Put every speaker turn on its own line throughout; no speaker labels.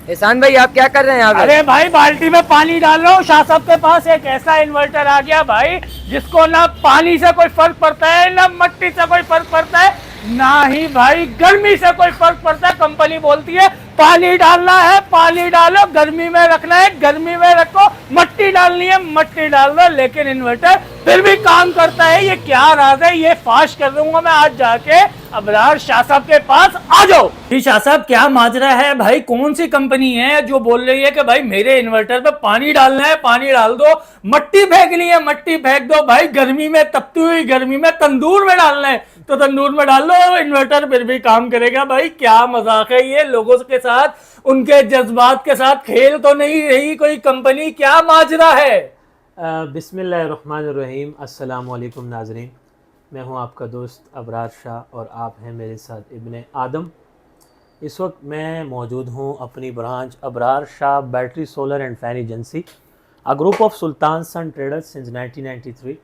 एहसान भाई आप क्या कर रहे हैं यहाँ पे?
अरे भाई बाल्टी में पानी डाल रहा हूँ। शाह साहब के पास एक ऐसा इन्वर्टर आ गया भाई जिसको ना पानी से कोई फर्क पड़ता है, ना मिट्टी से कोई फर्क पड़ता है, ना ही भाई गर्मी से कोई फर्क पड़ता है। कंपनी बोलती है पानी डालना है पानी डालो, गर्मी में रखना है गर्मी में रखो, मट्टी डालनी है मट्टी डाल दो, लेकिन इन्वर्टर फिर भी काम करता है। ये क्या राज है, ये फाश कर दूंगा मैं आज जाके। अबरार शाह साहब के पास आ जाओ। जी शाह साहब क्या माजरा है भाई, कौन सी कंपनी है जो बोल रही है कि भाई मेरे इन्वर्टर पे पानी डालना है पानी डाल दो, मट्टी फेंकनी है मट्टी फेंक दो। भाई गर्मी में, तपती हुई गर्मी में तंदूर में डालना है तो तंदूर में डाल दो, इन्वर्टर फिर भी काम करेगा। भाई क्या मजाक है ये, लोगों के साथ, उनके जज्बात के साथ खेल तो नहीं रही कोई कंपनी, क्या माजरा है?
बिस्मिल्लाहिर्रहमानिर्रहीम। अस्सलाम वालेकुम नाज़रीन, मैं हूं आपका दोस्त अबरार शाह और आप हैं मेरे साथ इब्ने आदम। इस वक्त मैं मौजूद हूं अपनी branch Abrar Shah battery solar and fan agency, a group of Sultan son traders since 1993।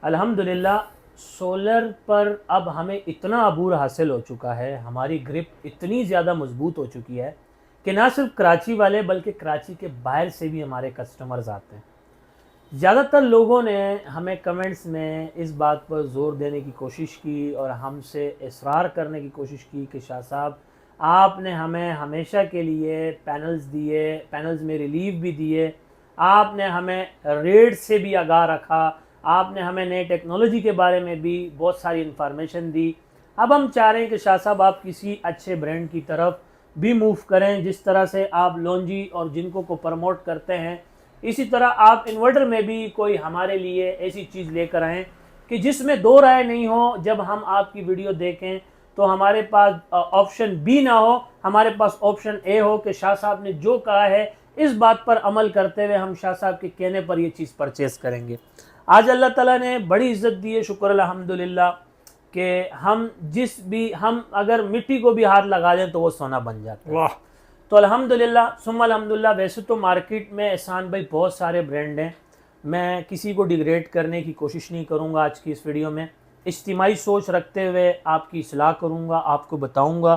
अल्हम्दुलिल्लाह सोलर पर अब हमें इतना अबूर हासिल हो चुका है, हमारी ग्रिप इतनी ज़्यादा मजबूत हो चुकी है कि ना सिर्फ कराची वाले बल्कि कराची के बाहर से भी हमारे कस्टमर्स आते हैं। ज़्यादातर लोगों ने हमें कमेंट्स में इस बात पर ज़ोर देने की कोशिश की और हमसे इसरार करने की कोशिश की कि शाह साहब आपने हमें हमेशा के लिए पैनल्स दिए, पैनल्स में रिलीफ भी दिए, आपने हमें रेट से भी आगाह रखा, आपने हमें नई टेक्नोलॉजी के बारे में भी बहुत सारी इन्फॉर्मेशन दी। अब हम चाह रहे हैं कि शाह साहब आप किसी अच्छे ब्रांड की तरफ भी मूव करें, जिस तरह से आप लॉन्जी और जिनको को प्रमोट करते हैं, इसी तरह आप इन्वर्टर में भी कोई हमारे लिए ऐसी चीज़ लेकर आएँ कि जिसमें दो राय नहीं हो। जब हम आपकी वीडियो देखें तो हमारे पास ऑप्शन बी ना हो, हमारे पास ऑप्शन ए हो कि शाह साहब ने जो कहा है इस बात पर अमल करते हुए हम शाह साहब के कहने पर ये चीज़ परचेज़ करेंगे। आज अल्लाह ताला ने बड़ी इज़्ज़त दी है, शुक्र अल्हम्दुलिल्लाह, कि हम अगर मिट्टी को भी हाथ लगा दें तो वो सोना बन जाता है।
वाह,
तो अल्हम्दुलिल्लाह सुम्मा अल्हम्दुलिल्लाह। वैसे तो मार्केट में एहसान भाई बहुत सारे ब्रांड हैं, मैं किसी को डिग्रेड करने की कोशिश नहीं करूंगा आज की इस वीडियो में। इज्तिमाई सोच रखते हुए आपकी इस्लाह करूंगा, आपको बताऊंगा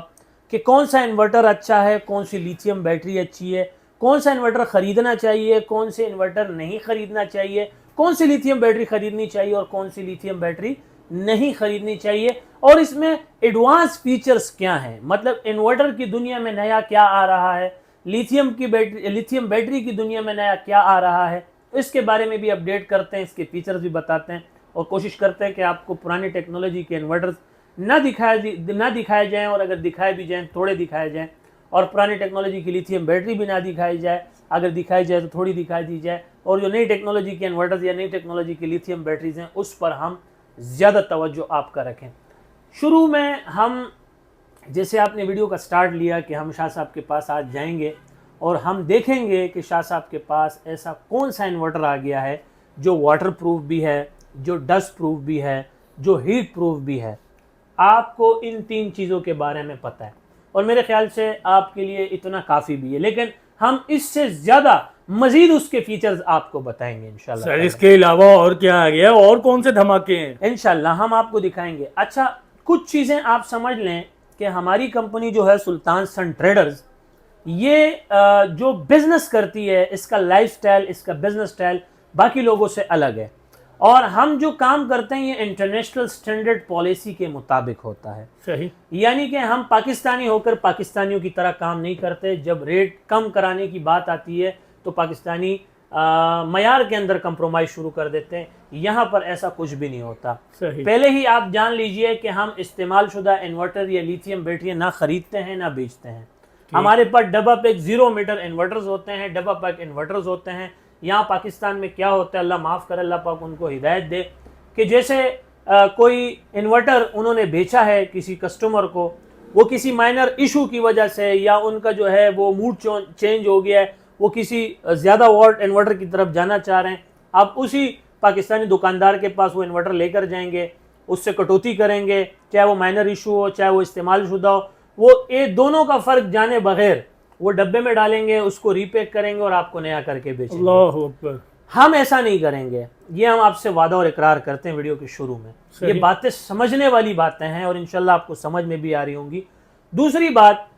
कि कौन सा इन्वर्टर अच्छा है, कौन सी लिथियम बैटरी अच्छी है, कौन सा इन्वर्टर ख़रीदना चाहिए, कौन से इन्वर्टर नहीं ख़रीदना चाहिए, कौन सी लिथियम बैटरी ख़रीदनी चाहिए और कौन सी लिथियम बैटरी नहीं ख़रीदनी चाहिए, और इसमें एडवांस फीचर्स क्या हैं। मतलब इन्वर्टर की दुनिया में नया क्या आ रहा है, लिथियम बैटरी की दुनिया में नया क्या आ रहा है, इसके बारे में भी अपडेट करते हैं, इसके फीचर्स भी बताते हैं और कोशिश करते हैं कि आपको पुरानी टेक्नोलॉजी के इन्वर्टर्स ना दिखाए जाएँ, और अगर दिखाए भी जाएँ थोड़े दिखाए जाएँ, और पुरानी टेक्नोलॉजी की लिथियम बैटरी भी ना दिखाई जाए, अगर दिखाई जाए तो थोड़ी दिखाई दी जाए, और जो नई टेक्नोलॉजी के इन्वर्टर्स या नई टेक्नोलॉजी की लिथियम बैटरीज हैं उस पर हम ज़्यादा तवज्जो आपका रखें। शुरू में हम, जैसे आपने वीडियो का स्टार्ट लिया कि हम शाह साहब के पास आज जाएंगे और हम देखेंगे कि शाह साहब के पास ऐसा कौन सा इन्वर्टर आ गया है जो वाटर प्रूफ भी है, जो डस्ट प्रूफ भी है, जो हीट प्रूफ भी है। आपको इन तीन चीज़ों के बारे में पता है और मेरे ख्याल से आपके लिए इतना काफ़ी भी है, लेकिन हम इससे ज़्यादा मजीद उसके फीचर्स आपको बताएंगे इंशाल्लाह।
सर इसके अलावा और क्या आ गया, और कौन से धमाके हैं?
इंशाल्लाह हम आपको दिखाएंगे। अच्छा, कुछ चीज़ें आप समझ लें कि हमारी कंपनी जो है सुल्तान सन ट्रेडर्स, ये जो बिजनेस करती है, इसका लाइफस्टाइल, इसका बिजनेस स्टाइल बाकी लोगों से अलग है, और हम जो काम करते हैं ये इंटरनेशनल स्टैंडर्ड पॉलिसी के मुताबिक होता है।
सही,
यानी कि हम पाकिस्तानी होकर पाकिस्तानियों की तरह काम नहीं करते। जब रेट कम कराने की बात आती है तो पाकिस्तानी मयार के अंदर कंप्रोमाइज़ शुरू कर देते हैं। यहाँ पर ऐसा कुछ भी नहीं होता।
सही।
पहले ही आप जान लीजिए कि हम इस्तेमाल शुदा इन्वर्टर या लिथियम बैटरी ना ख़रीदते हैं ना बेचते हैं। हमारे पास डबा पैक 0 मीटर इन्वर्टर्स होते हैं, डबा पैक इन्वर्टर्स होते हैं। यहाँ पाकिस्तान में क्या होता है, अल्लाह माफ़ करे, अल्लाह पाक उनको हिदायत दे, कि जैसे कोई इन्वर्टर उन्होंने बेचा है किसी कस्टमर को, वो किसी माइनर इशू की वजह से या उनका जो है वो मूड चेंज हो गया है, वो किसी ज़्यादा वोल्ट इन्वर्टर की तरफ जाना चाह रहे हैं, आप उसी पाकिस्तानी दुकानदार के पास वो इन्वर्टर लेकर जाएंगे, उससे कटौती करेंगे, चाहे वो माइनर इशू हो चाहे वो इस्तेमाल शुदा हो, वो ये दोनों का फ़र्क जाने बगैर वो डब्बे में डालेंगे, उसको रीपैक करेंगे और आपको नया करके बेचेंगे।
अल्लाहु अकबर।
हम ऐसा नहीं करेंगे, ये हम आपसे वादा और इकरार करते हैं वीडियो के शुरू में। ये बातें समझने वाली बातें हैं और इंशाल्लाह आपको समझ में भी आ रही होंगी। दूसरी बात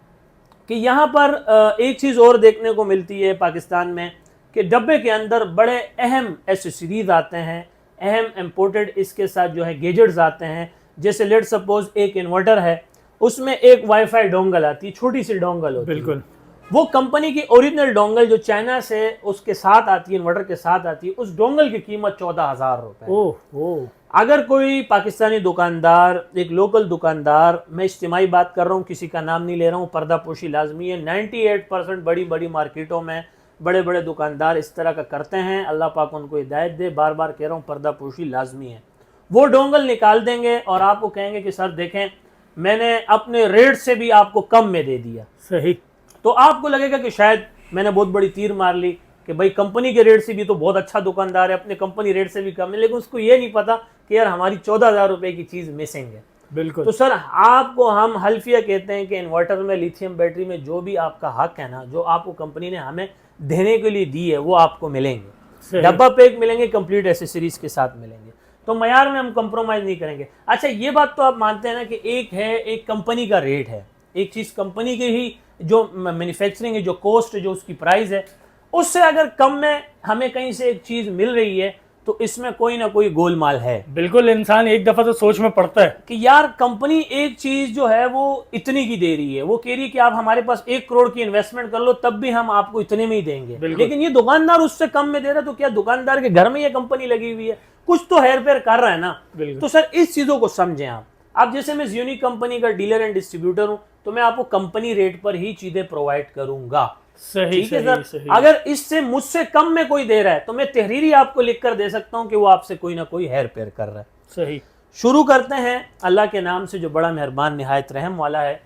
कि यहाँ पर एक चीज़ और देखने को मिलती है पाकिस्तान में कि डब्बे के अंदर बड़े अहम एसेसरीज आते हैं, अहम इम्पोर्टेड इसके साथ जो है गैजेट्स आते हैं। जैसे लेट सपोज एक इन्वर्टर है, उसमें एक वाईफाई डोंगल आती है, छोटी सी डोंगल होती है।
बिल्कुल।
वो कंपनी की ओरिजिनल डोंगल जो चाइना से उसके साथ आती है, इन्वर्टर के साथ आती है, उस डोंगल की कीमत 14,000 रुपए।
ओह।
अगर कोई पाकिस्तानी दुकानदार, एक लोकल दुकानदार, मैं इज्तिमाई बात कर रहा हूँ, किसी का नाम नहीं ले रहा हूँ, पर्दापोशी लाजमी है। 98% बड़ी बड़ी मार्केटों में बड़े बड़े दुकानदार इस तरह का करते हैं। अल्लाह पाक उनको हिदायत दे। बार बार कह रहा हूँ, पर्दापोशी लाजमी है। वो डोंगल निकाल देंगे और आपको कहेंगे कि सर देखें, मैंने अपने रेट से भी आपको कम में दे दिया।
सही।
तो आपको लगेगा कि शायद मैंने बहुत बड़ी तीर मार ली कि भाई कंपनी के रेट से भी तो बहुत अच्छा दुकानदार है, अपने कंपनी रेट से भी कम है, लेकिन उसको ये नहीं पता कि यार हमारी 14,000 रुपए की चीज़ मिसिंग है।
बिल्कुल।
तो सर आपको हम हल्फिया कहते हैं कि इन्वर्टर में, लिथियम बैटरी में जो भी आपका हक है ना, जो आपको कंपनी ने हमें देने के लिए दी है, वो आपको मिलेंगे। डब्बा पैक मिलेंगे, कंप्लीट एसेसरीज के साथ मिलेंगे। तो मयार में हम कंप्रोमाइज़ नहीं करेंगे। अच्छा, ये बात तो आप मानते हैं ना कि एक है, एक कंपनी का रेट है, एक चीज़ कंपनी की ही जो मैन्युफैक्चरिंग है, जो कॉस्ट, जो उसकी प्राइस है, उससे अगर कम में हमें कहीं से एक चीज़ मिल रही है तो इसमें कोई ना कोई गोलमाल है।
बिल्कुल। इंसान एक दफा तो सोच में पड़ता है
कि यार कंपनी एक चीज जो है वो इतनी की दे रही है, वो कह रही है कि आप हमारे पास 1 करोड़ की इन्वेस्टमेंट कर लो तब भी हम आपको इतने में ही देंगे, लेकिन ये दुकानदार उससे कम में दे रहा है। तो क्या दुकानदार के घर में ये कंपनी लगी हुई है? कुछ तो हेर फेर कर रहा है ना। तो सर इस चीजों को समझें आप जैसे मैं ज़्यूनी कंपनी का डीलर एंड डिस्ट्रीब्यूटर हूं, तो मैं आपको कंपनी रेट पर ही चीजें प्रोवाइड करूंगा।
सही।
ठीक है सर। अगर इससे मुझसे कम में कोई दे रहा है तो मैं तहरीरी आपको लिख कर दे सकता हूं कि वो आपसे कोई ना कोई हेर फेर कर रहा है।
सही।
शुरू करते हैं अल्लाह के नाम से जो बड़ा मेहरबान निहायत रहम वाला है।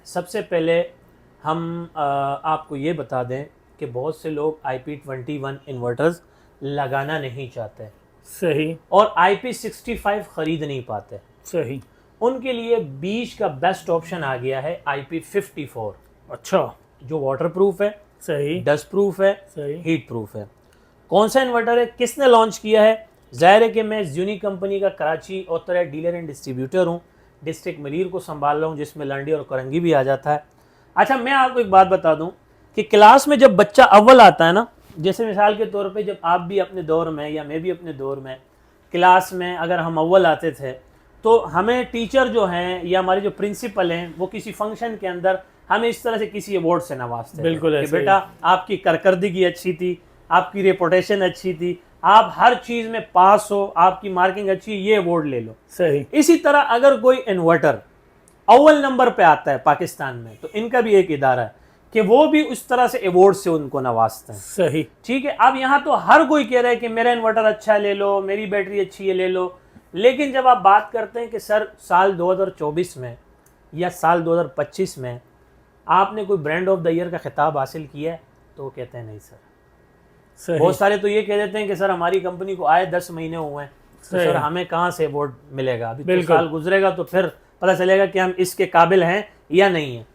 सबसे पहले हम आपको ये बता दें कि बहुत से लोग IP21 इन्वर्टर्स लगाना नहीं चाहते।
सही।
और IP65 खरीद नहीं पाते।
सही।
उनके लिए बीच का बेस्ट ऑप्शन आ गया है IP54।
अच्छा।
जो वाटर प्रूफ है,
सही,
डस्ट प्रूफ है,
सही,
हीट प्रूफ है। कौन सा इन्वर्टर है, किसने लॉन्च किया है? जाहिर है कि मैं ज़्यूनी कंपनी का कराची और तरह डीलर एंड डिस्ट्रीब्यूटर हूँ। डिस्ट्रिक्ट मरीर को संभाल रहा हूँ, जिसमें लंडी और करंगी भी आ जाता है। अच्छा, मैं आपको एक बात बता दूँ कि क्लास में जब बच्चा अव्वल आता है ना, जैसे मिसाल के तौर पे जब आप भी अपने दौर में या मैं भी अपने दौर में क्लास में अगर हम अव्वल आते थे तो हमें टीचर जो हैं या हमारे जो प्रिंसिपल हैं वो किसी फंक्शन के अंदर हमें इस तरह से किसी अवार्ड से नवाजते थे।
बिल्कुल
कि बेटा आपकी कारकर्दगी अच्छी थी, आपकी रेपुटेशन अच्छी थी, आप हर चीज़ में पास हो, आपकी मार्किंग अच्छी, ये अवार्ड ले लो।
सही।
इसी तरह अगर कोई इन्वर्टर अव्वल नंबर पे आता है पाकिस्तान में, तो इनका भी एक इदारा है कि वो भी उस तरह से अवार्ड से उनको नवाजते हैं।
सही।
ठीक है। अब यहाँ तो हर कोई कह रहा है कि मेरा इन्वर्टर अच्छा है ले लो, मेरी बैटरी अच्छी है ले लो, लेकिन जब आप बात करते हैं कि सर साल 2024 में या साल 2025 में आपने कोई ब्रांड ऑफ द ईयर का खिताब हासिल किया है, तो वो कहते हैं नहीं सर।
सही।
बहुत सारे तो ये कह देते हैं कि सर हमारी कंपनी को आए 10 महीने हुए हैं, तो सर हमें कहाँ से अवार्ड मिलेगा? अभी तो साल गुजरेगा तो फिर पता चलेगा कि हम इसके काबिल हैं या नहीं है।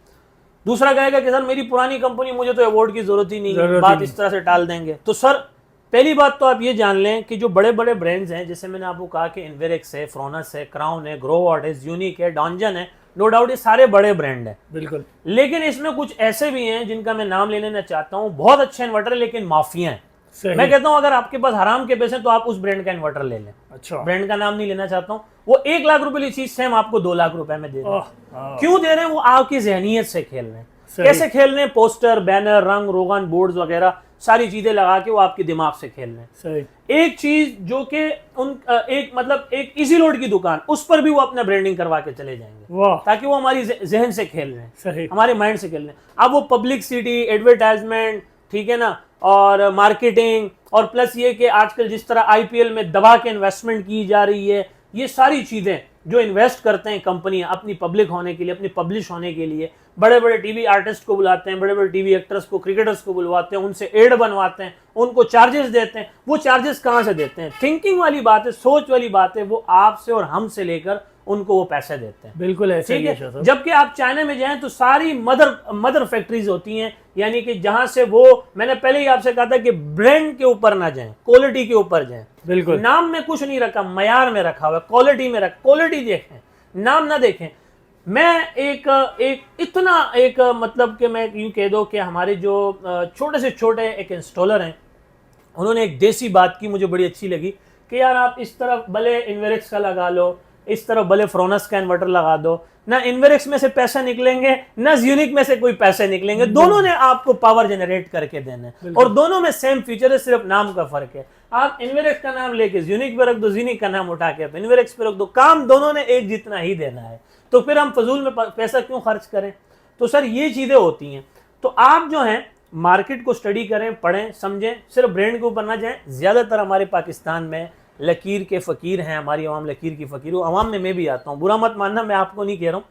दूसरा कहेगा कि सर मेरी पुरानी कंपनी, मुझे तो अवार्ड की जरूरत ही नहीं है। बात इस तरह से टाल देंगे। तो सर पहली बात तो आप ये जान लें कि जो बड़े बड़े ब्रांड्स हैं, जैसे मैंने आपको कहा कि इन्वेरेक्स है, फ्रोनस है, क्राउन है, ग्रोवाट है, ज़्यूनिक है, डॉन्जन है, नो डाउट ये सारे बड़े ब्रांड हैं।
बिल्कुल।
लेकिन इसमें कुछ ऐसे भी हैं जिनका मैं नाम ले लेना चाहता हूँ, बहुत अच्छे इन्वर्टर लेकिन माफिया हैं। मैं कहता हूँ अगर आपके पास हराम के पैसे तो आप उस ब्रांड का इन्वर्टर ले लें।
अच्छा।
ब्रांड का नाम नहीं लेना चाहता हूँ। वो 1 लाख रुपए की चीज से हम आपको 2 लाख रुपए में दे रहे हैं। क्यों दे रहे हैं? वो आपकी जहनीत से खेल रहे हैं। कैसे खेल रहे हैं? पोस्टर, बैनर, रंग रोगन, बोर्ड्स वगैरह सारी चीजें लगा के वो आपके दिमाग से खेल रहे हैं।
सही।
एक चीज जो कि एक इजी लोड की दुकान, उस पर भी वो अपना ब्रांडिंग करवा के चले जाएंगे, ताकि वो हमारी जहन से खेल रहे हैं।
सही।
हमारे माइंड से खेल रहे हैं। अब वो पब्लिसिटी, एडवर्टाइजमेंट, ठीक है ना, और मार्केटिंग, और प्लस ये कि आजकल जिस तरह IPL में दबा के इन्वेस्टमेंट की जा रही है, ये सारी चीजें जो इन्वेस्ट करते हैं कंपनियां अपनी पब्लिक होने के लिए, अपनी पब्लिश होने के लिए, बड़े बड़े टीवी आर्टिस्ट को बुलाते हैं, बड़े बड़े टीवी एक्टर्स को, क्रिकेटर्स को बुलवाते हैं, उनसे एड बनवाते हैं, उनको चार्जेस देते हैं। वो चार्जेस कहाँ से देते हैं? थिंकिंग वाली बात है, सोच वाली बात है। वो आपसे और हमसे लेकर उनको वो पैसे देते हैं।
बिल्कुल ऐसे
ठीक है। जबकि आप चाइना में जाएं तो सारी मदर फैक्ट्रीज होती हैं, यानी कि जहां से वो, मैंने पहले ही आपसे कहा था कि ब्रांड के ऊपर ना जाएं, क्वालिटी के ऊपर जाएं।
बिल्कुल।
नाम में कुछ नहीं रखा, मयार में रखा हुआ, क्वालिटी में रखा। क्वालिटी देखें, नाम ना देखें। मैं एक इतना एक मतलब कि मैं यूं कह दो कि हमारे जो छोटे से छोटे एक इंस्टॉलर हैं, उन्होंने एक देसी बात की, मुझे बड़ी अच्छी लगी कि यार आप इस तरफ भले इन्वेरेक्स का लगा लो, इस तरफ भले फ्रोनस का इन्वर्टर लगा दो, ना इन्वेरेक्स में से पैसा निकलेंगे ना यूनिक में से कोई पैसे निकलेंगे, दोनों ने आपको पावर जनरेट करके देना है और दोनों में सेम फीचर है, सिर्फ नाम का फर्क है। आप इन्वेरेक्स का नाम लेके यूनिक पे रख दो, यूनिक का नाम उठा के इन्वेरेक्स पे रख दो, काम दोनों ने एक जितना ही देना है, तो फिर हम फजूल में पैसा क्यों खर्च करें। तो सर ये चीजें होती हैं। तो आप जो हैं मार्केट को स्टडी करें, पढ़ें, समझें, सिर्फ ब्रांड के ऊपर ना जाएं। ज्यादातर हमारे पाकिस्तान में लकीर के फकीर हैं, हमारी आवाम लकीर की फकीर, आवाम में मैं भी आता हूँ, बुरा मत मानना, मैं आपको नहीं कह रहा हूँ,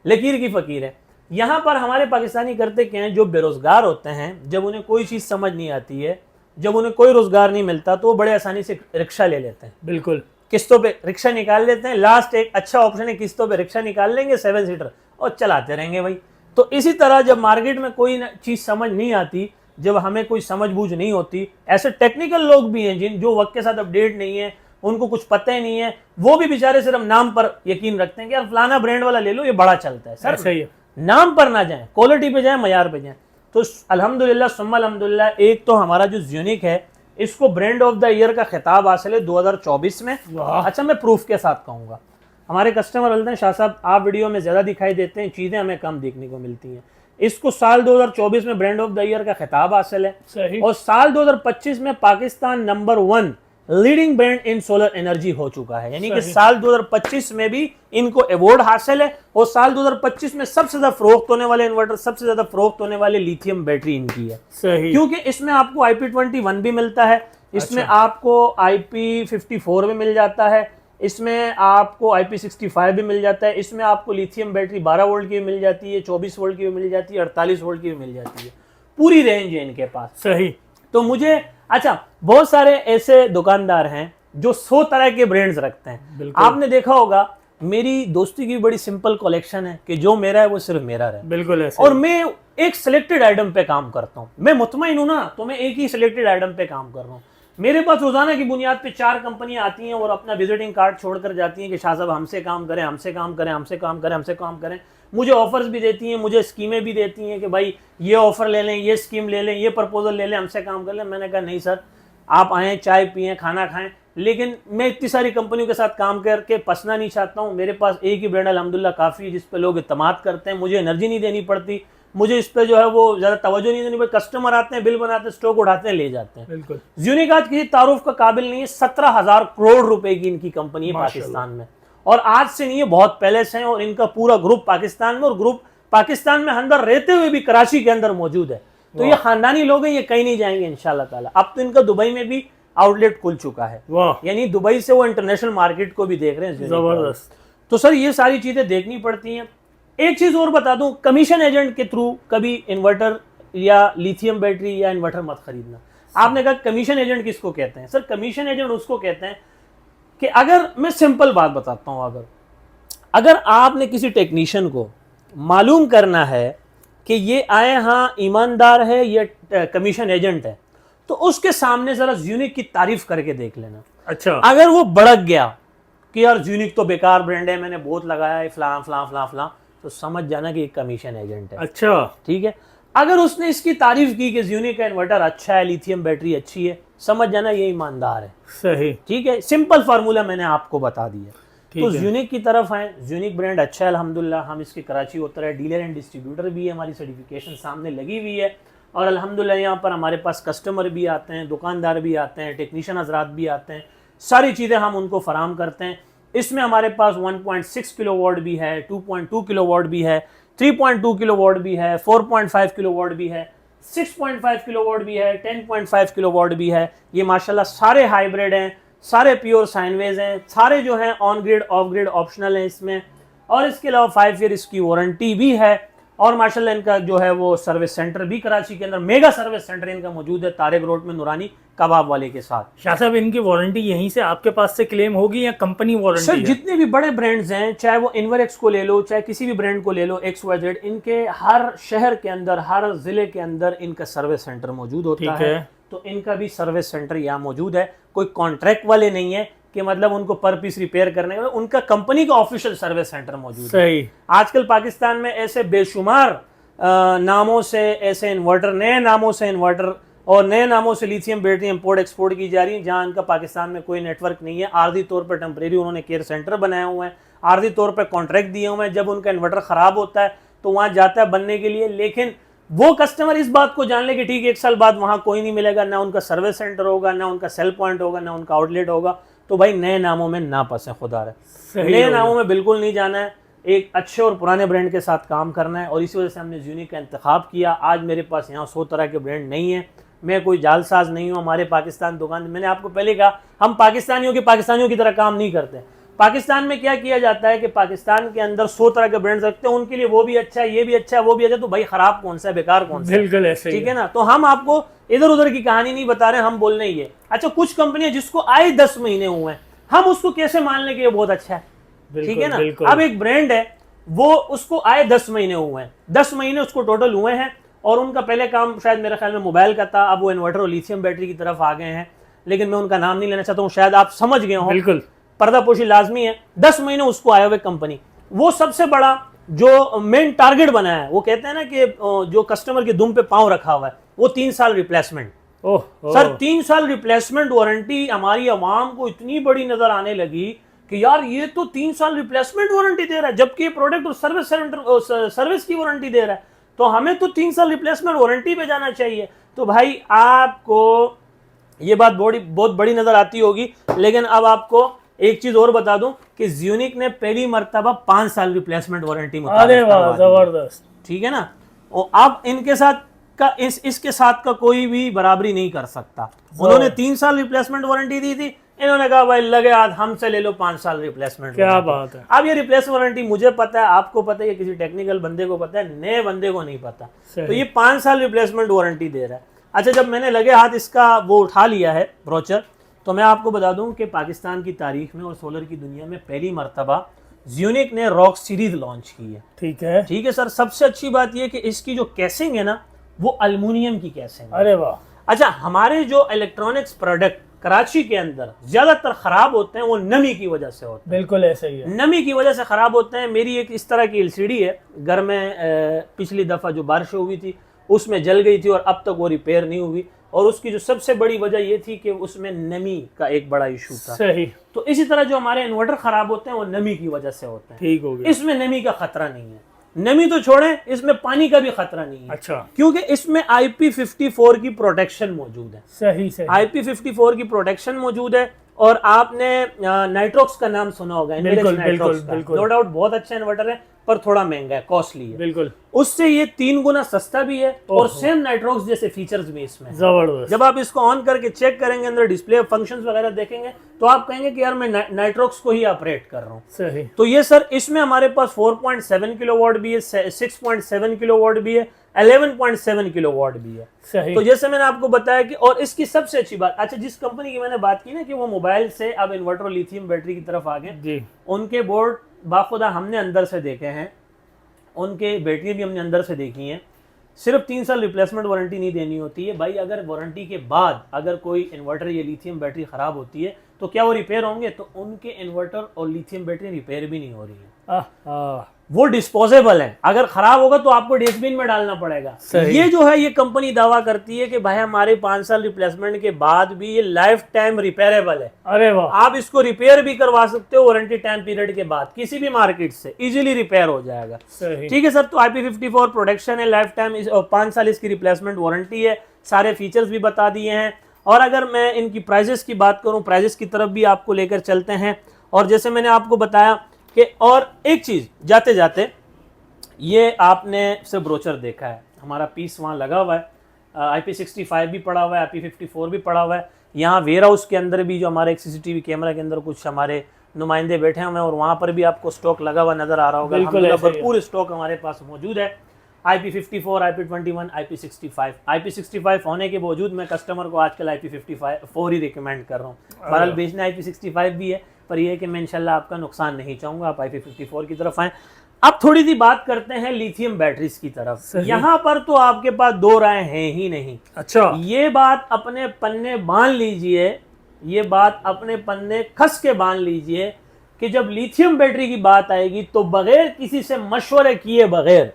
लकीर की फकीर है। यहाँ पर हमारे पाकिस्तानी करते क्या हैं, जो बेरोजगार होते हैं, जब उन्हें कोई चीज़ समझ नहीं आती है, जब उन्हें कोई रोजगार नहीं मिलता, तो वो बड़े आसानी से रिक्शा ले लेते हैं।
बिल्कुल,
किस्तों पे रिक्शा निकाल लेते हैं। लास्ट एक अच्छा ऑप्शन है, किस्तों पे रिक्शा निकाल लेंगे 7 सीटर और चलाते रहेंगे भाई। तो इसी तरह जब मार्केट में कोई चीज़ समझ नहीं आती, जब हमें कोई समझ बूझ नहीं होती, ऐसे टेक्निकल लोग भी हैं जो वक्त के साथ अपडेट नहीं है, उनको कुछ पता ही नहीं है, वो भी बेचारे सिर्फ नाम पर यकीन रखते हैं कि यार फलाना ब्रांड वाला ले लो, ये बड़ा चलता है। सर
सही है,
नाम पर ना जाएं, क्वालिटी पे जाएं, मयार पे जाएं। तो अल्हम्दुलिल्लाह सुम्मा अल्हम्दुलिल्लाह, एक तो हमारा जो यूनिक है, इसको ब्रांड ऑफ द ईयर का खिताब हासिल है 2024 में। अच्छा, मैं प्रूफ के साथ कहूँगा, हमारे कस्टमर बोलते हैं शाह साहब आप वीडियो में ज़्यादा दिखाई देते हैं, चीज़ें हमें कम देखने को मिलती हैं। इसको साल 2024 में ब्रांड ऑफ द ईयर का खिताब हासिल है।
सही।
और साल 2025 में पाकिस्तान नंबर 1 लीडिंग ब्रांड इन सोलर एनर्जी हो चुका है, यानी कि साल 2025 में भी इनको अवार्ड हासिल है। और साल 2025 में सबसे ज्यादा फरोख्त होने वाले इन्वर्टर, सबसे ज्यादा फरोख्त होने वाले लिथियम बैटरी इनकी है।
सही।
क्योंकि इसमें आपको IP21 भी मिलता है, इसमें आपको IP54 भी मिल जाता है, इसमें आपको IP65 भी मिल जाता है, इसमें आपको लिथियम बैटरी 12 वोल्ट की भी मिल जाती है, 24 वोल्ट की भी मिल जाती है, 48 वोल्ट की भी मिल जाती है, पूरी रेंज है इनके पास।
सही।
तो मुझे अच्छा, बहुत सारे ऐसे दुकानदार हैं जो 100 तरह के ब्रांड्स रखते हैं। आपने देखा होगा मेरी दोस्ती की बड़ी सिंपल कलेक्शन है कि जो मेरा है वो सिर्फ मेरा रहे।
बिल्कुल ऐसे।
और मैं एक सिलेक्टेड आइटम पे काम करता हूँ, मैं मुतमईन हूं ना, तो मैं एक ही सिलेक्टेड आइटम पे काम कर रहा हूँ। मेरे पास रोजाना की बुनियाद पे 4 कंपनियां आती हैं और अपना विजिटिंग कार्ड छोड़कर जाती हैं कि शाह साहब हमसे काम करें, हमसे काम करें, हमसे काम करें, हमसे काम करें। मुझे ऑफर्स भी देती हैं, मुझे स्कीमें भी देती हैं कि भाई ये ऑफर ले लें, ये स्कीम ले लें, ये प्रपोजल ले लें, हमसे काम कर लें। मैंने कहा नहीं सर, आप आएँ, चाय पिएँ, खाना खाएं, लेकिन मैं इतनी सारी कंपनियों के साथ काम करके पसना नहीं चाहता हूँ। मेरे पास एक ही ब्रांड अल्हम्दुलिल्लाह काफ़ी है जिस पे लोग इत्तेमाद करते हैं, मुझे एनर्जी नहीं देनी पड़ती, मुझे इस पे जो है वो ज़्यादा तवज्जो नहीं देनी पड़ती। कस्टमर आते हैं, बिल बनाते हैं, स्टॉक उठाते हैं, ले जाते हैं।
बिल्कुल।
यूनिक आज किसी तारुफ का काबिल नहीं है। 17,000 करोड़ रुपए की इनकी कंपनी है पाकिस्तान में, और आज से नहीं है, बहुत पहले से है। और इनका पूरा ग्रुप पाकिस्तान में, और ग्रुप पाकिस्तान में अंदर रहते हुए भी कराची के अंदर मौजूद है। तो ये खानदानी लोग हैं, ये कहीं नहीं जाएंगे इंशाल्लाह ताला। अब तो इनका दुबई में भी आउटलेट खुल चुका है, यानी दुबई से वो इंटरनेशनल मार्केट को भी देख रहे हैं।
जबरदस्त।
तो सर ये सारी चीजें देखनी पड़ती हैं। एक चीज और बता दूं, कमीशन एजेंट के थ्रू कभी इन्वर्टर या लिथियम बैटरी या इन्वर्टर मत खरीदना। आपने कहा कमीशन एजेंट किसको कहते हैं? सर कमीशन एजेंट उसको कहते हैं कि अगर मैं सिंपल बात बताता हूं, अगर आपने किसी टेक्नीशियन को मालूम करना है कि ये आए हाँ ईमानदार है, ये कमीशन एजेंट है, तो उसके सामने जरा यूनिक की तारीफ करके देख लेना।
अच्छा।
अगर वो भड़क गया कि यार यूनिक तो बेकार ब्रांड है, मैंने बहुत लगाया है, फलां फलां फलां फलां, तो समझ जाना कि एक कमीशन एजेंट है।
अच्छा,
ठीक है। अगर उसने इसकी तारीफ की कि यूनिक का इन्वर्टर अच्छा है, लिथियम बैटरी अच्छी है, समझ जाना ये ईमानदार है।
सही।
ठीक है, सिंपल फार्मूला मैंने आपको बता दिया। तो यूनिक की तरफ है, यूनिक ब्रांड अच्छा है अल्हम्दुलिल्लाह। हम इसके कराची उतर है, डीलर एंड डिस्ट्रीब्यूटर भी है, हमारी सर्टिफिकेशन सामने लगी हुई है। और अल्हम्दुलिल्लाह यहाँ पर हमारे पास कस्टमर भी आते हैं, दुकानदार भी आते हैं, टेक्नीशियन हजरात भी आते हैं, सारी चीज़ें हम उनको फराम करते हैं। इसमें हमारे पास 1.6 किलोवाट भी है, 2.2 किलोवाट भी है, 3.2 किलोवाट भी है, 4.5 किलोवाट भी है, 6.5 किलोवाट भी है, 10.5 किलोवाट भी है। ये माशाल्लाह सारे हाइब्रिड हैं, सारे प्योर साइन वेव हैं, सारे जो हैं on grid of grid optional हैं इसमें। और इसके अलावा 5 ईयर इसकी वारंटी भी है। और माशाल्लाह इनका जो है वो सर्विस सेंटर भी कराची के अंदर, मेगा सर्विस सेंटर इनका मौजूद है तारिक रोड में, नूरानी कबाब वाले के साथ।
शाह साहब इनकी वारंटी यहीं से आपके पास से क्लेम होगी या कंपनी वारंटी?
सर जितने भी बड़े ब्रांड्स हैं, चाहे वो इन्वरेक्स को ले लो, चाहे किसी भी ब्रांड को ले लो, XYZ, इनके हर शहर के अंदर, हर जिले के अंदर इनका सर्विस सेंटर मौजूद होता है। तो इनका भी सर्विस सेंटर यहाँ मौजूद है। कोई कॉन्ट्रैक्ट वाले नहीं है कि मतलब उनको पर पीस रिपेयर करने का, उनका कंपनी का ऑफिशियल सर्विस सेंटर मौजूद है।
सही।
आजकल पाकिस्तान में ऐसे बेशुमार नामों से ऐसे इन्वर्टर, नए नामों से इन्वर्टर और नए नामों से लिथियम बैटरी इंपोर्ट एक्सपोर्ट की जा रही है, जहां इनका पाकिस्तान में कोई नेटवर्क नहीं है। आर्जी तौर पर टेम्परेरी उन्होंने केयर सेंटर बनाए हुए हैं, आर्जी तौर पर कॉन्ट्रैक्ट दिए हुए हैं। जब उनका इन्वर्टर खराब होता है तो वहां जाता है बनने के लिए, लेकिन वो कस्टमर इस बात को जान ले कि ठीक है 1 साल बाद वहां कोई नहीं मिलेगा, ना उनका सर्विस सेंटर होगा, ना उनका सेल पॉइंट होगा, ना उनका आउटलेट होगा। तो भाई नए नामों में ना फंसे, खुदा रहे, नए नामों में बिल्कुल नहीं जाना है। एक अच्छे और पुराने ब्रांड के साथ काम करना है, और इसी वजह से हमने ज़्यूनिक का इंतखाब किया। आज मेरे पास यहाँ 100 तरह के ब्रांड नहीं है, मैं कोई जालसाज नहीं हूँ। हमारे पाकिस्तान दुकान, मैंने आपको पहले कहा, हम पाकिस्तानियों की तरह काम नहीं करते। पाकिस्तान में क्या किया जाता है कि पाकिस्तान के अंदर 100 तरह के ब्रांड्स रखते हैं, उनके लिए वो भी अच्छा है, ये भी अच्छा है, वो भी अच्छा है। तो भाई खराब कौन सा है, बेकार कौन सा है?
बिल्कुल ऐसे ही
ठीक है ना। तो हम आपको इधर उधर की कहानी नहीं बता रहे, हम बोल रहे हैं ये अच्छा। कुछ कंपनियां जिसको आए 10 महीने हुए हैं, हम उसको कैसे मान लें कि ये बहुत अच्छा है? ठीक है ना। अब एक ब्रांड है, वो उसको आए 10 महीने हुए हैं, 10 महीने उसको टोटल हुए हैं, और उनका पहले काम शायद मेरे ख्याल में मोबाइल का था, अब वो इन्वर्टर और लिथियम बैटरी की तरफ आ गए हैं, लेकिन मैं उनका नाम नहीं लेना चाहता हूँ, शायद आप समझ गए हो।
बिल्कुल
पर्दापोशी लाजमी है। 10 महीने उसको आए हुए कंपनी, वो सबसे बड़ा जो मेन टारगेट बनाया है, वो कहते हैं ना कि जो कस्टमर के दुम पे पांव रखा हुआ है, वो 3 साल रिप्लेसमेंट। सर 3 साल रिप्लेसमेंट वारंटी हमारी आवाम को इतनी बड़ी नजर आने लगी कि यार ये तो 3 साल रिप्लेसमेंट वारंटी दे रहा है, जबकि ये प्रोडक्ट और सर्विस की वारंटी दे रहा है, तो हमें तो 3 साल रिप्लेसमेंट वारंटी पे जाना चाहिए। तो भाई आपको ये बात बहुत बड़ी नजर आती होगी, लेकिन अब आपको एक चीज और बता दूं कि ज़्यूनिक ने पहली मर्तबा 5 साल रिप्लेसमेंट वारंटी
अरे वाह, जबरदस्त।
ठीक है ना। और अब इनके साथ का इसके साथ का कोई भी बराबरी नहीं कर सकता। उन्होंने 3 साल रिप्लेसमेंट वारंटी दी थी, इन्होंने कहा भाई लगे हाथ हमसे ले लो 5 साल रिप्लेसमेंट।
क्या बात है।
अब ये रिप्लेसमेंट वारंटी मुझे पता है, आपको पता है, किसी टेक्निकल बंदे को पता है, नए बंदे को नहीं पता। तो ये 5 साल रिप्लेसमेंट वारंटी दे रहा है। अच्छा, जब मैंने लगे हाथ इसका वो उठा लिया है ब्रोचर, तो मैं आपको बता दूं कि पाकिस्तान की तारीख में और सोलर की दुनिया में पहली मर्तबा ज़्यूनिक ने रॉक सीरीज लॉन्च की है। ठीक है सर। सबसे अच्छी बात यह कि इसकी जो कैसिंग है ना, वो अल्युमिनियम की कैसिंग है।
अरे वाह।
अच्छा, हमारे जो इलेक्ट्रॉनिक्स प्रोडक्ट कराची के अंदर ज्यादातर खराब होते हैं, वो नमी की वजह से होते हैं।
बिल्कुल ऐसे ही है,
नमी की वजह से खराब होते हैं। मेरी एक इस तरह की एलसीडी है घर में, पिछली दफा जो बारिश हुई थी उसमें जल गई थी, और अब तक वो रिपेयर नहीं हुई, और उसकी जो सबसे बड़ी वजह ये थी कि उसमें नमी का एक बड़ा इशू था।
सही।
तो इसी तरह जो हमारे इन्वर्टर खराब होते हैं वो नमी की वजह से होते हैं।
ठीक हो गया।
इसमें नमी का खतरा नहीं है, नमी तो छोड़ें, इसमें पानी का भी खतरा नहीं है।
अच्छा।
क्योंकि इसमें IP54 की प्रोटेक्शन मौजूद है।
सही।
IP54 की प्रोटेक्शन मौजूद है। और आपने नाइट्रोक्स का नाम सुना होगा, नो डाउट बहुत अच्छा इन्वर्टर है, पर थोड़ा महंगा है, कॉस्टली है।
बिल्कुल।
उससे ये 3 गुना सस्ता भी है, और सेम नाइट्रोक्स जैसे फीचर्स भी इसमें।
जबरदस्त।
जब आप इसको ऑन करके चेक करेंगे, अंदर डिस्प्ले फंक्शंस वगैरह देखेंगे, तो आप कहेंगे कि यार मैं नाइट्रोक्स को ही ऑपरेट कर रहा हूँ।
सही।
तो ये सर, इसमें हमारे पास 4.7 किलोवाट भी है, 6.7 किलोवाट भी है, 11.7 किलोवाट भी है।
सही।
तो जैसे मैंने आपको बताया कि, और इसकी सबसे अच्छी बात, अच्छा जिस कंपनी की मैंने बात की ना कि वो मोबाइल से अब इन्वर्टर लिथियम बैटरी की तरफ आ गए जी, उनके बोर्ड बाखुदा हमने अंदर से देखे हैं, उनके बैटरियां भी हमने अंदर से देखी हैं। सिर्फ 3 साल रिप्लेसमेंट वारंटी नहीं देनी होती है भाई। अगर वारंटी के बाद अगर कोई इन्वर्टर या लिथियम बैटरी खराब होती है तो क्या वो रिपेयर होंगे? तो उनके इन्वर्टर और लिथियम बैटरी रिपेयर भी नहीं हो रही है, वो डिस्पोजेबल है। अगर खराब होगा तो आपको डस्टबिन में डालना पड़ेगा। ये जो है, ये कंपनी दावा करती है कि भाई हमारे 5 साल रिप्लेसमेंट के बाद भी ये लाइफ टाइम रिपेयरेबल है। अरे वाह। आप इसको रिपेयर भी करवा सकते हो वारंटी टाइम पीरियड के बाद, किसी भी मार्केट से इजीली रिपेयर हो जाएगा। ठीक है सर। तो IP54 प्रोटेक्शन है, लाइफ टाइम, 5 साल इसकी रिप्लेसमेंट वारंटी है, सारे फीचर्स भी बता दिए हैं। और अगर मैं इनकी प्राइजेस की बात करूं, प्राइजेस की तरफ भी आपको लेकर चलते हैं। और जैसे मैंने आपको बताया कि, और एक चीज़ जाते जाते, ये आपने सिर्फ ब्रोचर देखा है, हमारा पीस वहाँ लगा हुआ है, IP65 भी पड़ा हुआ है, IP54 भी पड़ा हुआ है। यहाँ वेयर हाउस के अंदर भी जो हमारे एक CCTV कैमरा के अंदर कुछ हमारे नुमाइंदे बैठे हुए हैं, और वहाँ पर भी आपको स्टॉक लगा हुआ नज़र आ रहा होगा। अल्हम्दुलिल्लाह भरपूर स्टॉक हमारे पास मौजूद है। IP54, IP21, IP65। IP65 होने के बावजूद मैं कस्टमर को आजकल IP54 ही रिकमेंड कर रहा हूँ। बहरहाल बेचना IP65 भी है, पर यह है कि मैं इंशाल्लाह आपका नुकसान नहीं चाहूँगा, आप IP54 की तरफ आएँ। अब थोड़ी सी बात करते हैं लिथियम बैटरीज की तरफ। यहाँ पर तो आपके पास 2 राय हैं ही नहीं। अच्छा। ये बात अपने पन्ने बांध लीजिए ये बात अपने पन्ने खस के बांध लीजिए कि जब लिथियम बैटरी की बात आएगी तो बगैर किसी से मशवरे किए बगैर,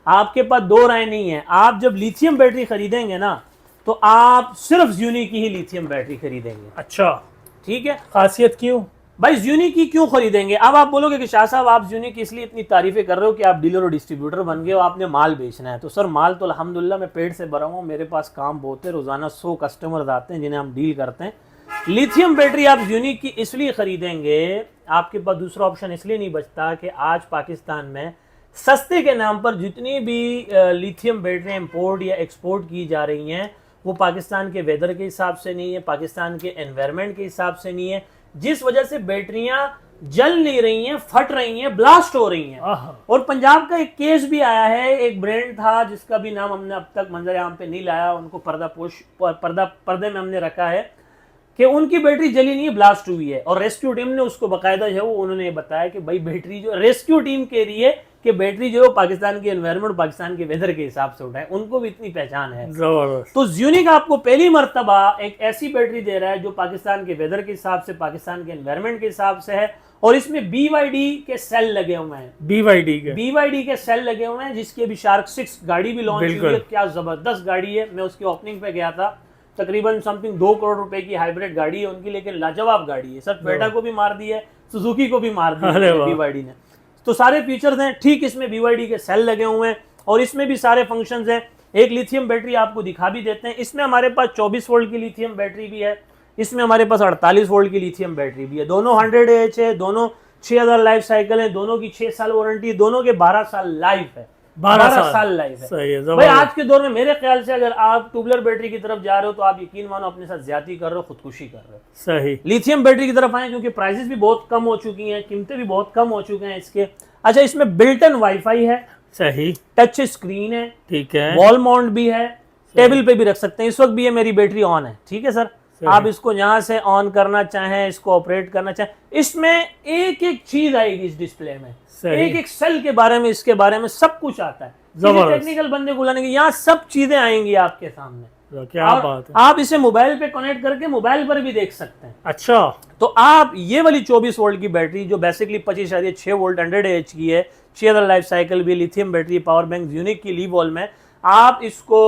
आपके पास दो राय नहीं है, आप जब लिथियम बैटरी खरीदेंगे ना तो आप सिर्फ ज़्यूनी की ही लिथियम बैटरी खरीदेंगे।
अच्छा,
ठीक है।
खासियत क्यों
भाई ज़्यूनी की क्यों खरीदेंगे? अब आप बोलोगे कि शाह साहब आप ज़्यूनी की इसलिए इतनी तारीफें कर रहे हो कि आप डीलर और डिस्ट्रीब्यूटर बन गए हो, आपने माल बेचना है। तो सर माल तो अल्हम्दुलिल्लाह मैं पेट से भरा हूँ, मेरे पास काम बहुत है, रोज़ाना 100 कस्टमर्स आते हैं जिन्हें हम डील करते हैं। लिथियम बैटरी आप ज़्यूनी की इसलिए खरीदेंगे, आपके पास दूसरा ऑप्शन इसलिए नहीं बचता कि आज पाकिस्तान में सस्ते के नाम पर जितनी भी लिथियम बैटरी इंपोर्ट या एक्सपोर्ट की जा रही हैं वो पाकिस्तान के वेदर के हिसाब से नहीं है, पाकिस्तान के एनवायरनमेंट के हिसाब से नहीं है, जिस वजह से बैटरियां जल नहीं रही हैं, फट रही हैं, ब्लास्ट हो रही हैं। और पंजाब का एक केस भी आया है, एक ब्रांड था जिसका भी नाम हमने अब तक मंजर आम पे नहीं लाया, उनको पर्दे में हमने रखा है कि उनकी बैटरी जली नहीं है, ब्लास्ट हुई है। और रेस्क्यू टीम ने उसको बाकायदा जो है वो उन्होंने बताया कि भाई बैटरी जो रेस्क्यू टीम कह रही है कि बैटरी जो है पाकिस्तान के एनवायरनमेंट, पाकिस्तान के वेदर के हिसाब से उठाए, उनको भी इतनी पहचान है। तो ज़्यूनी का आपको पहली मर्तबा एक ऐसी बैटरी दे रहा है जो पाकिस्तान के वेदर के हिसाब से, पाकिस्तान के एनवायरनमेंट के हिसाब से है, और इसमें BYD के सेल लगे हुए हैं। BYD के सेल लगे हुए हैं, जिसकी अभी शार्क 6 गाड़ी भी लॉन्च हुई है। क्या जबरदस्त गाड़ी है, मैं उसकी ओपनिंग पे गया था। तकरीबन समथिंग 2 करोड़ रुपए की हाइब्रिड गाड़ी है उनकी, लेकिन लाजवाब गाड़ी है। सर टोयोटा को भी मार दी है, सुजुकी को भी मार दी है BYD ने। तो सारे फीचर्स हैं ठीक, इसमें BYD के सेल लगे हुए हैं और इसमें भी सारे फंक्शंस हैं। एक लिथियम बैटरी आपको दिखा भी देते हैं, इसमें हमारे पास 24 वोल्ट की लिथियम बैटरी भी है, इसमें हमारे पास 48 वोल्ट की लिथियम बैटरी भी है। दोनों 100 AH है, दोनों 6000 लाइफ साइकिल है, दोनों की 6 साल वारंटी, दोनों के 12 साल लाइफ है। 12 साल लाइफ है।
सही है
भाई आज के दौर में मेरे ख्याल से अगर आप ट्यूबलर बैटरी की तरफ जा रहे हो तो आप यकीन मानो अपने साथ ज्यादती कर रहे हो, खुदकुशी कर रहे हो।
सही।
लिथियम बैटरी की तरफ आए क्योंकि प्राइसेस भी बहुत कम हो चुकी हैं, कीमतें भी बहुत कम हो चुके हैं इसके। अच्छा, इसमें बिल्ट इन वाईफाई है,
सही,
टच स्क्रीन है,
ठीक है,
वॉल माउंट भी है, टेबल पे भी रख सकते हैं। इस वक्त भी ये मेरी बैटरी ऑन है, ठीक है सर। आप इसको यहाँ से ऑन करना चाहें, इसको ऑपरेट करना चाहें, इसमें एक एक चीज आएगी इस डिस्प्ले में, एक एक सेल के बारे में, इसके बारे में सब कुछ आता है। टेक्निकल बंदे को लाने के यहाँ सब चीजें आएंगी आपके सामने।
क्या बात है।
आप इसे मोबाइल पे कनेक्ट करके मोबाइल पर भी देख सकते हैं।
अच्छा,
तो आप ये वाली 24 वोल्ट की बैटरी जो बेसिकली 25.6 वोल्ट 100 AH की है, 6000 लाइफ साइकिल भी, lithium battery, power bank unique की लीव वॉल में, आप इसको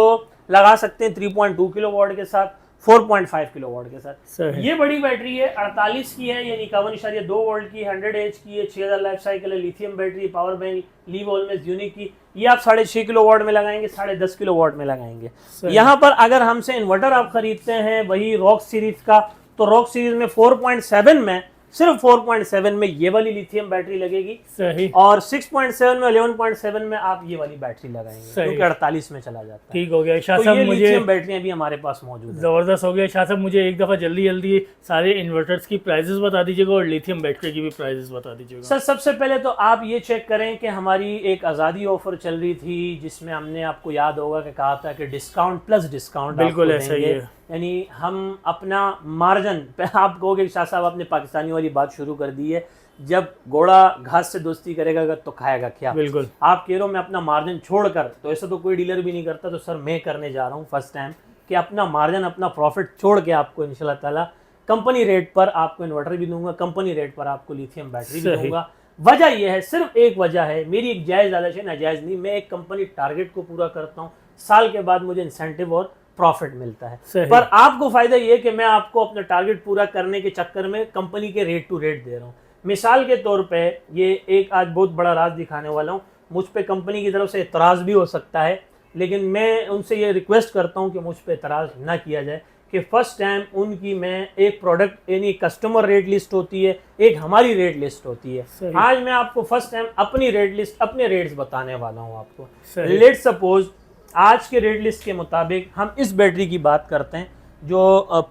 लगा सकते हैं 3.2 किलोवाट के साथ, 4.5 किलोवाट के साथ। ये बड़ी बैटरी है, 48 की है, यानी 51.2 वोल्ट की, 100 AH की है, 6000 लाइफ साइकिल है, lithium battery, power bank, leave always unique की। ये आप 6.5 किलोवाट में लगाएंगे, 10.5 किलोवाट में लगाएंगे। यहाँ पर अगर हमसे इन्वर्टर आप खरीदते हैं वही रॉक सीरीज का, तो रॉक सीरीज में 4.7 में, सिर्फ 4.7 में ये वाली लिथियम बैटरी लगेगी।
सही।
और 6.7 में, 11.7 में आप ये वाली बैटरी लगाएंगे, क्योंकि 48 में चला जाता है।
ठीक हो गया शाह
तो
साहब,
ये
मुझे
लिथियम बैटरियां भी हमारे पास मौजूद है।
जबरदस्त हो गया शाह साहब। मुझे एक दफा जल्दी जल्दी सारे इन्वर्टर्स की प्राइसेस बता दीजिएगा और लिथियम बैटरी की भी प्राइसेस बता दीजिएगा।
सर सबसे पहले तो आप ये चेक करें कि हमारी एक आज़ादी ऑफर चल रही थी जिसमें हमने, आपको याद होगा कि कहा था कि डिस्काउंट प्लस डिस्काउंट।
बिल्कुल ऐसा ही है,
यानी हम अपना मार्जिन पे, आप कहोगे शाह साहब आपने पाकिस्तानी वाली बात शुरू कर दी है, जब घोड़ा घास से दोस्ती करेगा तो खाएगा क्या।
बिल्कुल।
आप कह रहे हो मैं अपना मार्जिन छोड़कर, तो ऐसा तो कोई डीलर भी नहीं करता, तो सर मैं करने जा रहा हूँ फर्स्ट टाइम कि अपना मार्जिन, अपना प्रॉफिट छोड़ के आपको इंशाल्लाह ताला कंपनी रेट पर आपको इन्वर्टर भी दूंगा, कंपनी रेट पर आपको लिथियम बैटरी भी दूंगा। वजह यह है, सिर्फ एक वजह है, मेरी एक जायज़ आदत है, नाजायज़ नहीं, मैं एक कंपनी टारगेट को पूरा करता हूँ, साल के बाद मुझे इंसेंटिव और प्रॉफिट मिलता है। पर आपको फायदा ये कि मैं आपको अपना टारगेट पूरा करने के चक्कर में कंपनी के रेट टू रेट दे रहा हूँ। मिसाल के तौर पे ये एक आज बहुत बड़ा राज दिखाने वाला हूँ, मुझ पे कंपनी की तरफ से एतराज़ भी हो सकता है, लेकिन मैं उनसे ये रिक्वेस्ट करता हूँ कि मुझ पे एतराज़ ना किया जाए कि फर्स्ट टाइम उनकी मैं एक प्रोडक्ट, यानी कस्टमर रेट लिस्ट होती है, एक हमारी रेट लिस्ट होती है। आज मैं आपको फर्स्ट टाइम अपनी रेट लिस्ट, अपने रेट्स बताने वाला हूँ आपको। लेट सपोज आज के रेट लिस्ट के मुताबिक हम इस बैटरी की बात करते हैं जो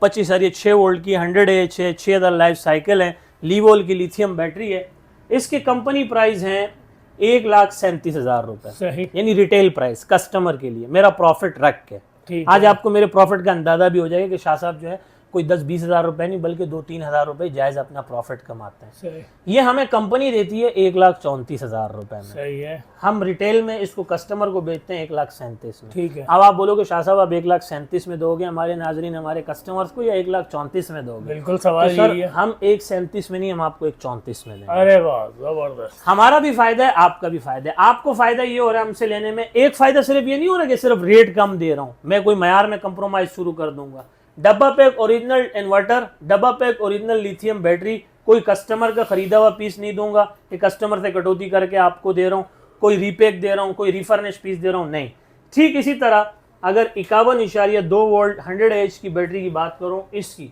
25.6 वोल्ट की 100 AH है, 6000 लाइफ साइकिल है, लीवोल की लिथियम बैटरी है। इसके कंपनी प्राइस हैं 1,37,000 रुपए, यानी रिटेल प्राइस कस्टमर के लिए, मेरा प्रॉफिट रख के। आज आपको मेरे प्रॉफिट का अंदाजा भी हो जाएगा कि शाह साहब जो है कोई 10-20 हज़ार रुपये नहीं बल्कि 2-3 हज़ार रुपये जायज़ अपना प्रॉफिट कमाते हैं।
सही
ये हमें कंपनी देती है 1,34,000 रुपये में।
सही है।
हम रिटेल में इसको कस्टमर को बेचते हैं 1,37,000 में।
ठीक है।
अब आप बोलोगे शाह साहब आप 1,37,000 में दोगे हमारे नाजरीन हमारे कस्टमर्स को या 1,34,000 में दोगे?
बिल्कुल सवाल
तो सर
यही है।
हम 1,37,000 में नहीं, हम आपको 1,34,000 में देंगे।
अरे वाह जबरदस्त।
हमारा भी फायदा है, आपका भी फायदा है। आपको फायदा ये हो रहा है हमसे लेने में, एक फायदा सिर्फ ये नहीं हो रहा कि सिर्फ रेट कम दे रहा हूं, मैं कोई मयार में कंप्रोमाइज शुरू कर दूंगा। डब्बा पैक ओरिजिनल इन्वर्टर, डब्बा पैक ओरिजिनल लिथियम बैटरी, कोई कस्टमर का खरीदा हुआ पीस नहीं दूंगा कि कस्टमर से कटौती करके आपको दे रहा हूं, कोई रीपैक दे रहा हूं, कोई रिफर्निश पीस दे रहा हूं, नहीं। ठीक इसी तरह अगर 51.2 वोल्ट 100 एच की बैटरी की बात करूं इसकी,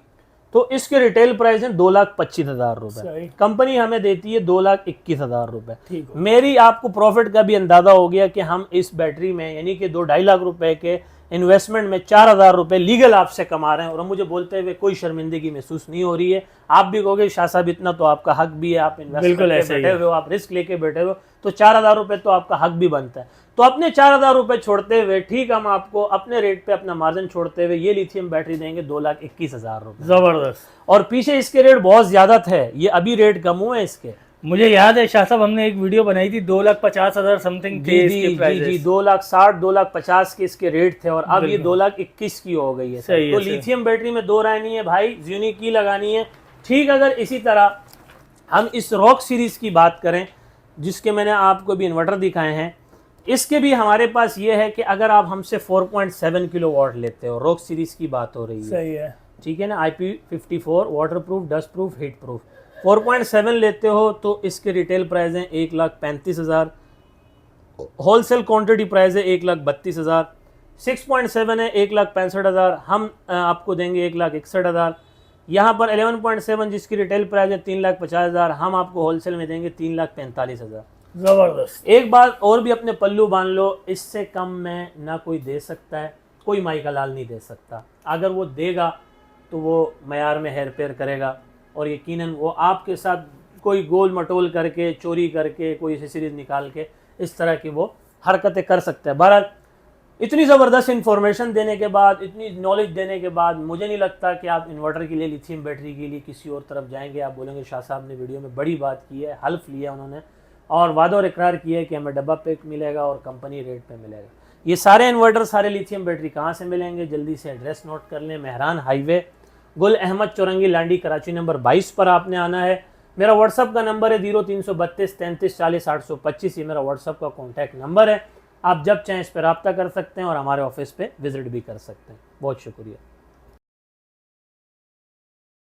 तो इसके रिटेल प्राइस है 2,25,000 रुपए, कंपनी हमें देती है 2,21,000 रुपए। मेरी आपको प्रॉफिट का भी अंदाजा हो गया कि हम इस बैटरी में यानी कि 2-2.5 लाख रुपए के इन्वेस्टमेंट में 4,000 रुपए लीगल आपसे कमा रहे हैं और मुझे बोलते हुए कोई शर्मिंदगी महसूस नहीं हो रही है। आप भी कहोगे शाह साहब इतना तो आपका हक भी है, आप इन्वेस्ट करके बैठे हुए हो, आप रिस्क लेके बैठे हो, तो 4,000 रुपए तो आपका हक भी बनता है। तो अपने 4,000 रुपए छोड़ते हुए ठीक हम आपको अपने रेट पे अपना मार्जिन छोड़ते हुए ये लिथियम बैटरी देंगे 2,21,000 रुपए।
जबरदस्त।
और पीछे इसके रेट बहुत ज्यादा थे, ये अभी रेट कम हुए इसके।
मुझे याद है शाह साहब हमने एक वीडियो बनाई थी 2,50,000 समथिंग थे इसके प्राइस।
जी 2,60,000 2,50,000 के इसके रेट थे और अब ये 2,21,000 की हो गई है। तो लिथियम बैटरी में दो राय नहीं है भाई, यूनिक की लगानी है। ठीक अगर इसी तरह हम इस रॉक सीरीज की बात करें जिसके मैंने आपको भी इन्वर्टर दिखाए हैं, इसके भी हमारे पास ये है कि अगर आप हमसे 4.7 किलोवाट लेते हो, रॉक सीरीज की बात हो रही है,
सही है,
ठीक है ना, IP54 water proof, dust proof, heat proof, 4.7 लेते हो तो इसके रिटेल प्राइस हैं 1,35,000, होलसेल क्वांटिटी प्राइस है 1,32,000, 6.7 है 1,65,000, हम आपको देंगे 1,61,000। यहाँ पर 11.7 जिसकी रिटेल प्राइस है 3,50,000, हम आपको होलसेल में देंगे 3,45,000।
जबरदस्त।
एक बात और भी अपने पल्लू बांध लो, इससे कम में ना कोई दे सकता है, कोई माई का लाल नहीं दे सकता। अगर वो देगा तो वो मयार में हेर फेर करेगा और यकीनन वो आपके साथ कोई गोल मटोल करके, चोरी करके, कोई एसेसरीज निकाल के इस तरह की वो हरकतें कर सकते हैं। बहरहाल इतनी ज़बरदस्त इन्फॉर्मेशन देने के बाद, इतनी नॉलेज देने के बाद मुझे नहीं लगता कि आप इन्वर्टर के लिए, लिथियम बैटरी के लिए किसी और तरफ जाएंगे। आप बोलेंगे शाह साहब ने वीडियो में बड़ी बात की है, हल्फ लिया उन्होंने और वादा और इकरार किया है कि हमें डब्बा पैक मिलेगा और कंपनी रेट पे मिलेगा। ये सारे इन्वर्टर, सारे लिथियम बैटरी कहाँ से मिलेंगे? जल्दी से एड्रेस नोट कर लें, मेहरान हाईवे, गुल अहमद चौरंगी लांडी, कराची नंबर 22 पर आपने आना है। मेरा व्हाट्सअप का नंबर है 0332 33 40 825, ये मेरा व्हाट्सअप का कॉन्टैक्ट नंबर है। आप जब चाहें इस पर रब्ता कर सकते हैं और हमारे ऑफिस पे विजिट भी कर सकते हैं। बहुत शुक्रिया।